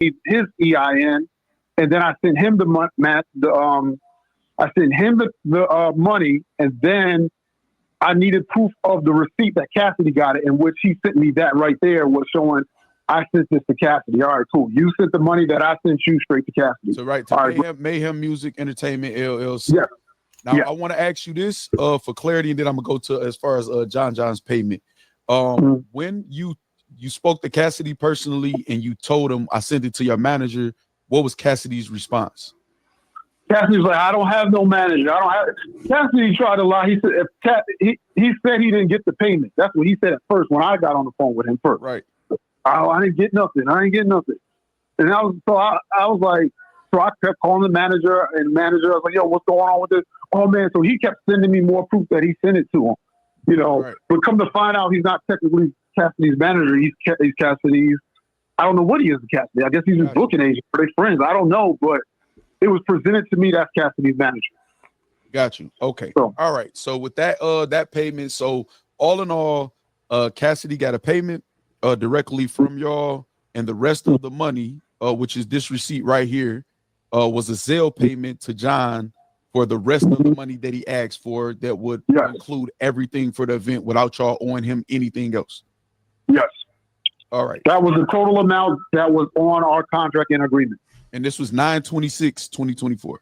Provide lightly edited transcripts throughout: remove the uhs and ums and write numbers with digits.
his EIN, and then I sent him the money, and then I needed proof of the receipt that Cassidy got it, in which he sent me. That right there was showing I sent this to Cassidy. All right, cool. You sent the money that I sent you straight to Cassidy. So right to Mayhem Music Entertainment LLC. Yeah. Now I want to ask you this for clarity, and then I'm gonna go to as far as John John's payment. When you spoke to Cassidy personally and you told him I sent it to your manager, what was Cassidy's response? Cassidy's like, I don't have no manager. I don't have. Cassidy tried to lie. He said he said he didn't get the payment. That's what he said at first when I got on the phone with him first. Right. I didn't get nothing. And I was like, so I kept calling the manager, and the manager, I was like, yo, what's going on with this? Oh man, so he kept sending me more proof that he sent it to him. You know, right. But come to find out, he's not technically Cassidy's manager. He's Cassidy's. I don't know what he is to Cassidy. I guess he's his booking agent. Are they friends? I don't know, but it was presented to me that's Cassidy's manager. Got you. Okay. So, all right. So with that payment, so all in all, Cassidy got a payment directly from y'all, and the rest of the money, which is this receipt right here, was a Zelle payment to John for the rest of the money that he asked for, that would include everything for the event without y'all owing him anything else. Yes. All right. That was the total amount that was on our contract and agreement. And this was 9/26/2024.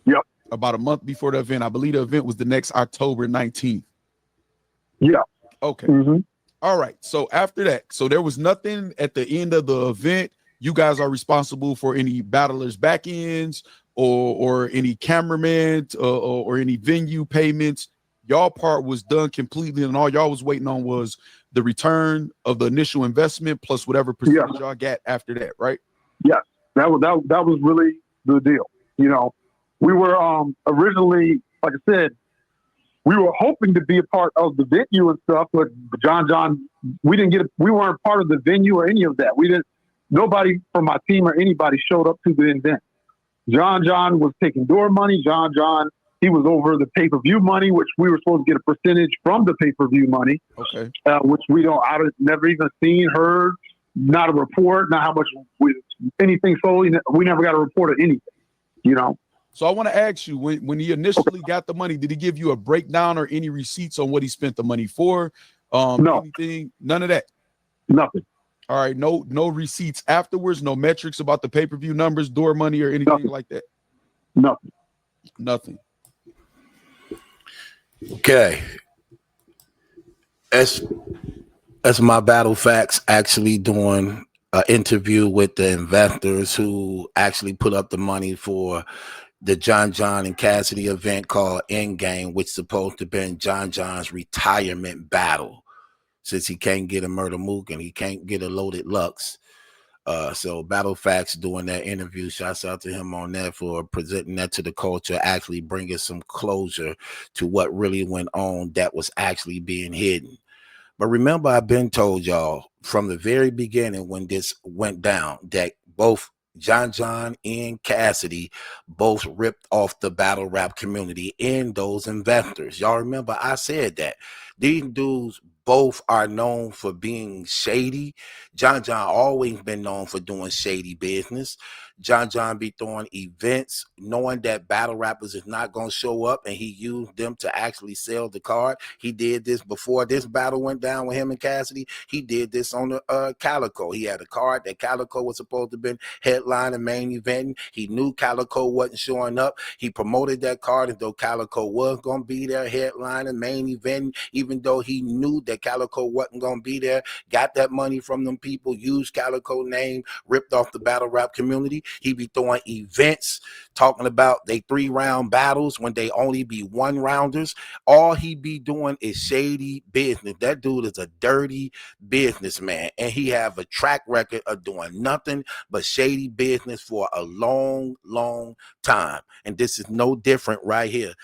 Yep. About a month before the event. I believe the event was the next October 19th. Yeah. Okay. All right. So after that, so there was nothing at the end of the event. You guys are responsible for any battlers back ends or any cameraman or any venue payments. Y'all part was done completely, and all y'all was waiting on was the return of the initial investment plus whatever percentage y'all got after that, right? Yes. That was really the deal. You know, we were originally, like I said, we were hoping to be a part of the venue and stuff, but John, we weren't part of the venue or any of that. Nobody from my team or anybody showed up to the event. John was taking door money. John, he was over the pay-per-view money, which we were supposed to get a percentage from the pay-per-view money. Okay. Which I've never even seen, heard, not a report, not how much anything solely. We never got a report of anything, you know? So I want to ask you, when he initially got the money, did he give you a breakdown or any receipts on what he spent the money for? No. Anything? None of that? Nothing. All right. No receipts afterwards, no metrics about the pay-per-view numbers, door money, or anything like that? Nothing. Okay. That's my Battle Facts actually doing an interview with the investors who actually put up the money for the John and Cassidy event called Endgame, which is supposed to have been John's retirement battle, since he can't get a Murder Mook and he can't get a Loaded Lux. So Battle Facts doing that interview. Shouts out to him on that for presenting that to the culture, actually bringing some closure to what really went on that was actually being hidden. But remember, I've been told y'all from the very beginning when this went down that both John and Cassidy both ripped off the battle rap community and those investors. Y'all remember I said that these dudes both are known for being shady. John always been known for doing shady business. John be throwing events knowing that battle rappers is not going to show up, and he used them to actually sell the card. He did this before this battle went down with him and Cassidy. He did this on the Calico. He had a card that Calico was supposed to have been headline and main event. He knew Calico wasn't showing up. He promoted that card as though Calico was going to be there headline and main event, even though he knew that Calico wasn't going to be there. Got that money from them people, used Calico name, ripped off the battle rap community. He be throwing events talking about they 3-round battles when they only be 1-rounders. All he be doing is shady business. That dude is a dirty businessman, and he have a track record of doing nothing but shady business for a long time. And this is no different right here.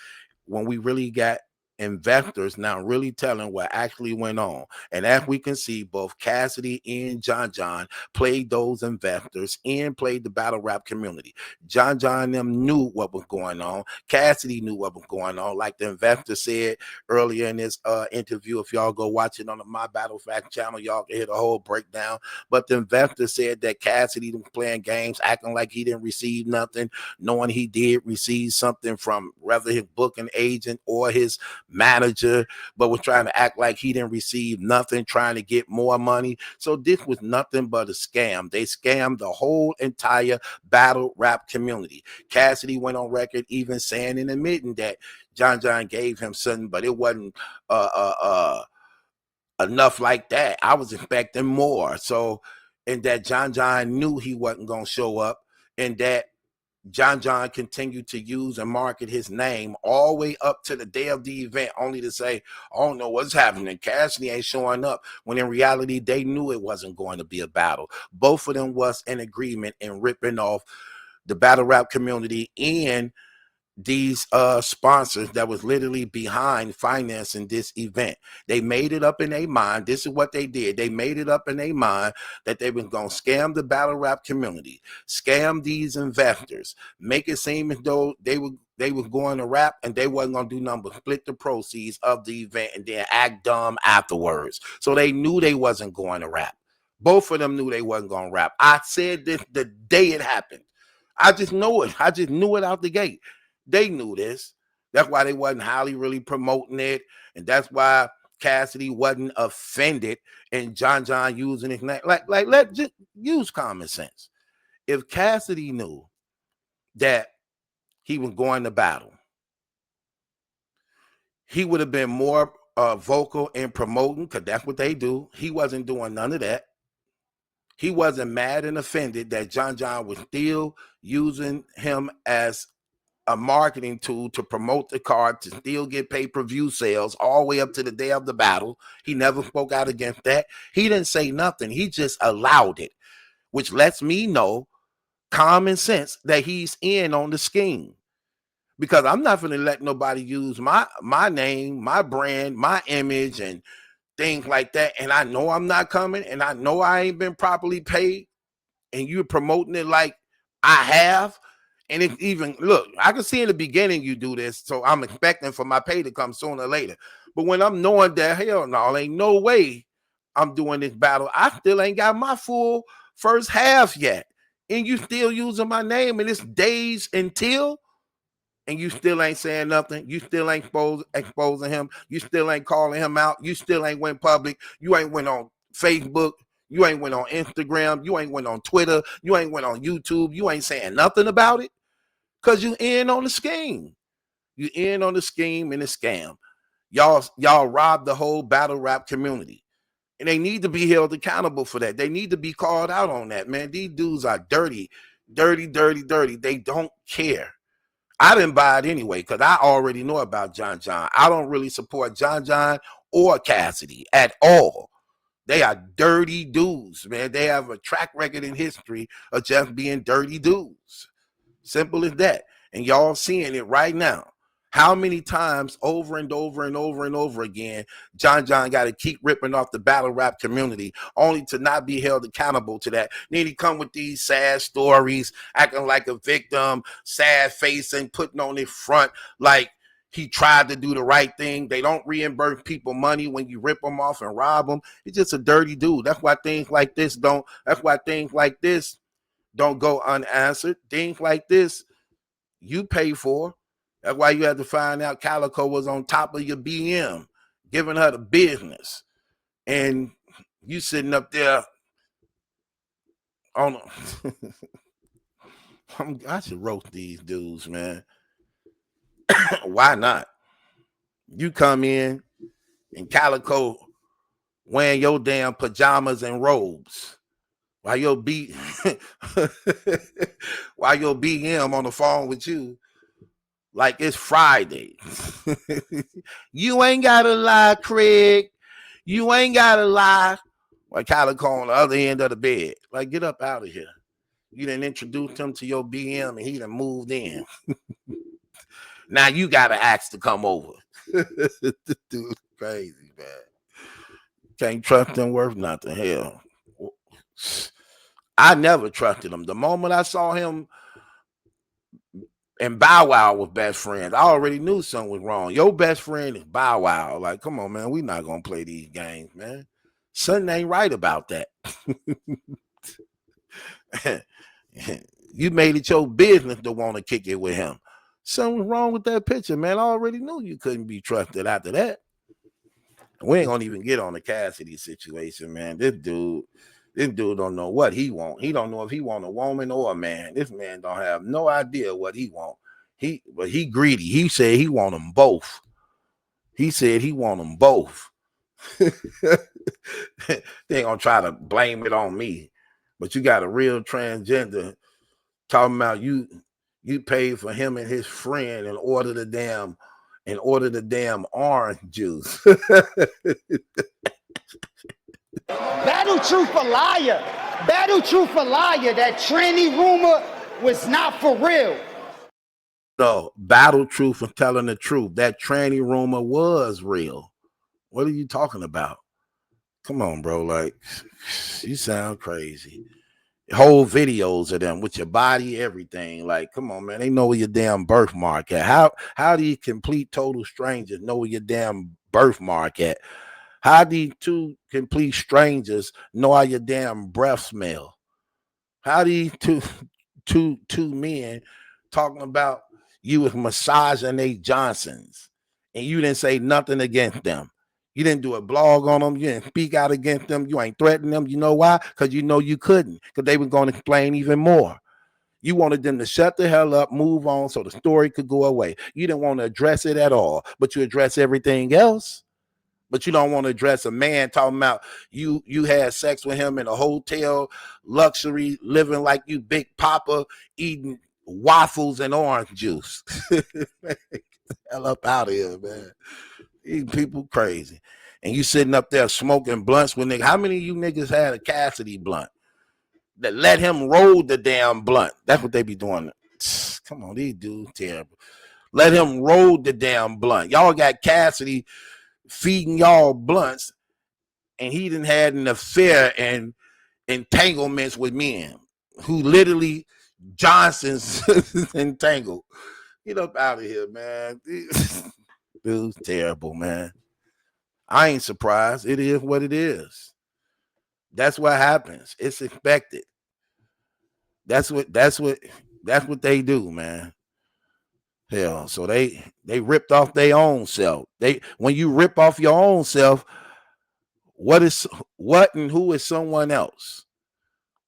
When we really got investors now really telling what actually went on. And as we can see, both Cassidy and John played those investors and played the battle rap community. John and them knew what was going on. Cassidy knew what was going on. Like the investor said earlier in this interview, if y'all go watch it on the My Battle Fact channel, y'all can hear the whole breakdown. But the investor said that Cassidy was playing games, acting like he didn't receive nothing, knowing he did receive something from whether his booking agent or his manager, but was trying to act like he didn't receive nothing, trying to get more money. So this was nothing but a scam. They scammed the whole entire battle rap community. Cassidy went on record even saying and admitting that John gave him something, but it wasn't enough like that. I was expecting more. So, and that John knew he wasn't going to show up, and that John continued to use and market his name all the way up to the day of the event, only to say, I don't know what's happening. Cassidy ain't showing up, when in reality, they knew it wasn't going to be a battle. Both of them was in agreement in ripping off the battle rap community and these sponsors that was literally behind financing this event. They made it up in their mind. This is what they did. They made it up in their mind that they were going to scam the battle rap community, scam these investors, make it seem as though they were going to rap and they wasn't going to do nothing but split the proceeds of the event and then act dumb afterwards. So they knew they wasn't going to rap. Both of them knew they wasn't going to rap. I said this the day it happened. I just know it. I just knew it out the gate. They knew this. That's why they wasn't highly really promoting it. And that's why Cassidy wasn't offended and John using his name. Like, let's just use common sense. If Cassidy knew that he was going to battle, he would have been more vocal in promoting, because that's what they do. He wasn't doing none of that. He wasn't mad and offended that John was still using him as a marketing tool to promote the card, to still get pay-per-view sales all the way up to the day of the battle. He never spoke out against that. He didn't say nothing. He just allowed it, which lets me know common sense that he's in on the scheme. Because I'm not going to let nobody use my name, my brand, my image, and things like that. And I know I'm not coming, and I know I ain't been properly paid, and you're promoting it like I have. And it even, look, I can see in the beginning you do this, so I'm expecting for my pay to come sooner or later. But when I'm knowing that, hell no, ain't no way I'm doing this battle, I still ain't got my full first half yet. And you still using my name, and it's days until, and you still ain't saying nothing. You still ain't exposing him. You still ain't calling him out. You still ain't went public. You ain't went on Facebook. You ain't went on Instagram. You ain't went on Twitter. You ain't went on YouTube. You ain't saying nothing about it. Because you in on the scheme. You in on the scheme and the scam. Y'all robbed the whole battle rap community. And they need to be held accountable for that. They need to be called out on that, man. These dudes are dirty. They don't care. I didn't buy it anyway because I already know about John. I don't really support John or Cassidy at all. They are dirty dudes, man. They have a track record in history of just being dirty dudes. Simple as that. And y'all seeing it right now. How many times over and over and over and over again, John got to keep ripping off the battle rap community only to not be held accountable to that. Then he come with these sad stories, acting like a victim, sad facing, putting on his front like he tried to do the right thing. They don't reimburse people money when you rip them off and rob them. He's just a dirty dude. That's why things like this don't go unanswered. Things like this you pay for. That's why you had to find out Calico was on top of your BM, giving her the business. And you sitting up there on I should roast these dudes, man. Why not? You come in Calico wearing your damn pajamas and robes while your BM on the phone with you like it's Friday. You ain't gotta lie, Craig. You ain't gotta lie. Like Calico on the other end of the bed. Like, get up out of here. You didn't introduce him to your BM and he done moved in. Now you gotta ask to come over. Dude, crazy, man. Can't trust him worth nothing. Hell, I never trusted him. The moment I saw him and Bow Wow was best friends, I already knew something was wrong. Your best friend is Bow Wow. Like, come on, man. We not gonna play these games, man. Something ain't right about that. You made it your business to want to kick it with him. Something was wrong with that picture, man. I already knew you couldn't be trusted after that. We ain't gonna even get on the Cassidy situation, man. This dude don't know what he want. He don't know if he want a woman or a man. This man don't have no idea what he want. But he greedy. He said he want them both. He said he want them both. They ain't gonna try to blame it on me. But you got a real transgender talking about you paid for him and his friend and order the damn orange juice. Battle truth or liar. Battle truth or liar. That tranny rumor was not for real. No, battle truth and telling the truth. That tranny rumor was real. What are you talking about? Come on, bro. Like, you sound crazy. Whole videos of them with your body, everything. Like, come on, man. They know where your damn birthmark at. How do you complete total strangers know where your damn birthmark at? How do you two complete strangers know how your damn breath smell? How do you two men talking about you was massaging they Johnsons and you didn't say nothing against them? You didn't do a blog on them. You didn't speak out against them. You ain't threatening them. You know why? Because you know you couldn't. Because they were going to explain even more. You wanted them to shut the hell up, move on so the story could go away. You didn't want to address it at all. But you address everything else. But you don't want to address a man talking about you had sex with him in a hotel, luxury, living like you Big Papa, eating waffles and orange juice. Get the hell up out of here, man. These people crazy. And you sitting up there smoking blunts with niggas. How many of you niggas had a Cassidy blunt? That let him roll the damn blunt. That's what they be doing. Come on, these dudes terrible. Let him roll the damn blunt. Y'all got Cassidy feeding y'all blunts, and he done had an affair and entanglements with men who literally Johnson's entangled. Get up out of here, man. Dude's terrible, man. I ain't surprised. It is what it is. That's what happens. It's expected. That's what they do, man. Hell, so they ripped off their own self. When you rip off your own self, what and who is someone else?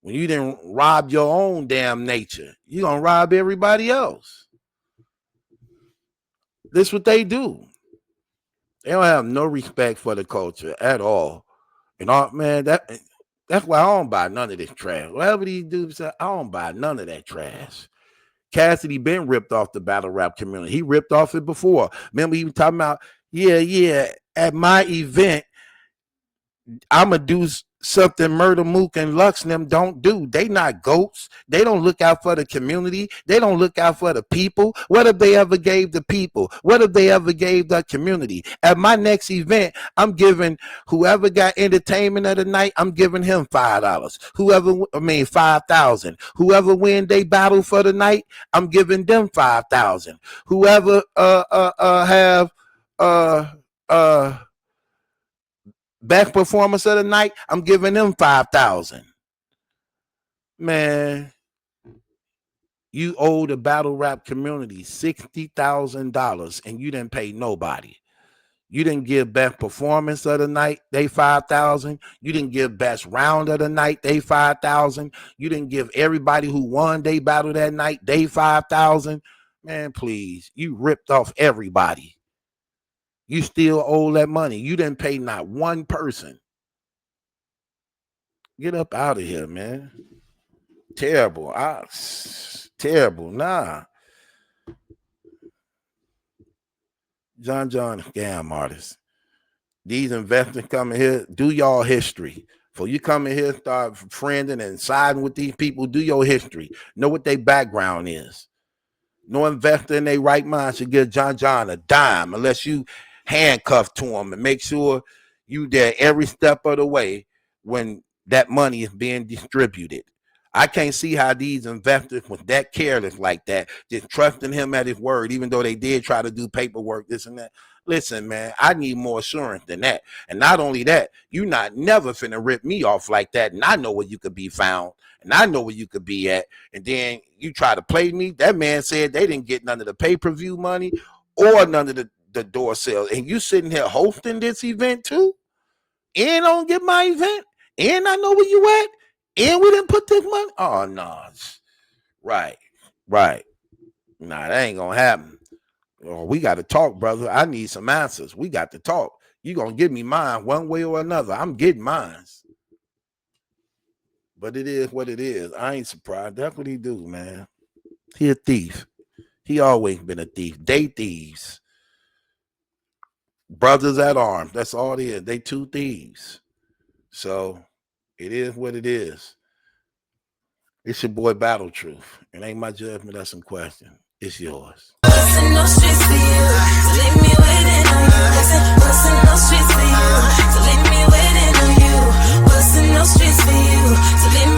When you didn't rob your own damn nature, you're gonna rob everybody else. This is what they do. They don't have no respect for the culture at all. And all, man, that's why I don't buy none of this trash. Whatever these dudes say, I don't buy none of that trash. Cassidy been ripped off the battle rap community. He ripped off it before. Remember, he was talking about, yeah, at my event, I'ma do something Murder Mook and Lux and them don't do. They not goats. They don't look out for the community. They don't look out for the people. What if they ever gave the people? What if they ever gave the community? At my next event, I'm giving whoever got entertainment of the night, I'm giving him $5. 5,000. Whoever win they battle for the night, I'm giving them 5,000. Whoever have best performance of the night, I'm giving them 5,000. Man, you owe the battle rap community $60,000 and you didn't pay nobody. You didn't give best performance of the night, they 5,000. You didn't give best round of the night, they 5,000. You didn't give everybody who won they battle that night, they 5,000. Man, please, you ripped off everybody. You still owe that money. You didn't pay not one person. Get up out of here, man. Terrible. Terrible. Nah. John, scam artists. These investors coming here, do y'all history. Before you come in here, start friending and siding with these people, do your history. Know what their background is. No investor in their right mind should give John a dime unless you handcuff to him and make sure you there every step of the way when that money is being distributed. I can't see how these investors was that careless like that, just trusting him at his word, even though they did try to do paperwork, this and that. Listen, man, I need more assurance than that. And not only that, you not never finna rip me off like that. And I know where you could be found. And I know where you could be at. And then you try to play me. That man said they didn't get none of the pay-per-view money or none of the door sales. And you sitting here hosting this event too? And I don't get my event? And I know where you at? And we didn't put this money? Oh, no. Right. Nah, that ain't gonna happen. Oh, we got to talk, brother. I need some answers. We got to talk. You gonna give me mine one way or another. I'm getting mine. But it is what it is. I ain't surprised. That's what he do, man. He a thief. He always been a thief. They thieves. Brothers at arms. That's all it is. They two thieves. So it is what it is. It's your boy Battle Truth. It ain't my judgment that's in question. It's yours. Bustin' no streets for you, so leave me waiting on you. Bustin' no streets for you, so leave me waiting on you. Bustin' no streets for you, so leave me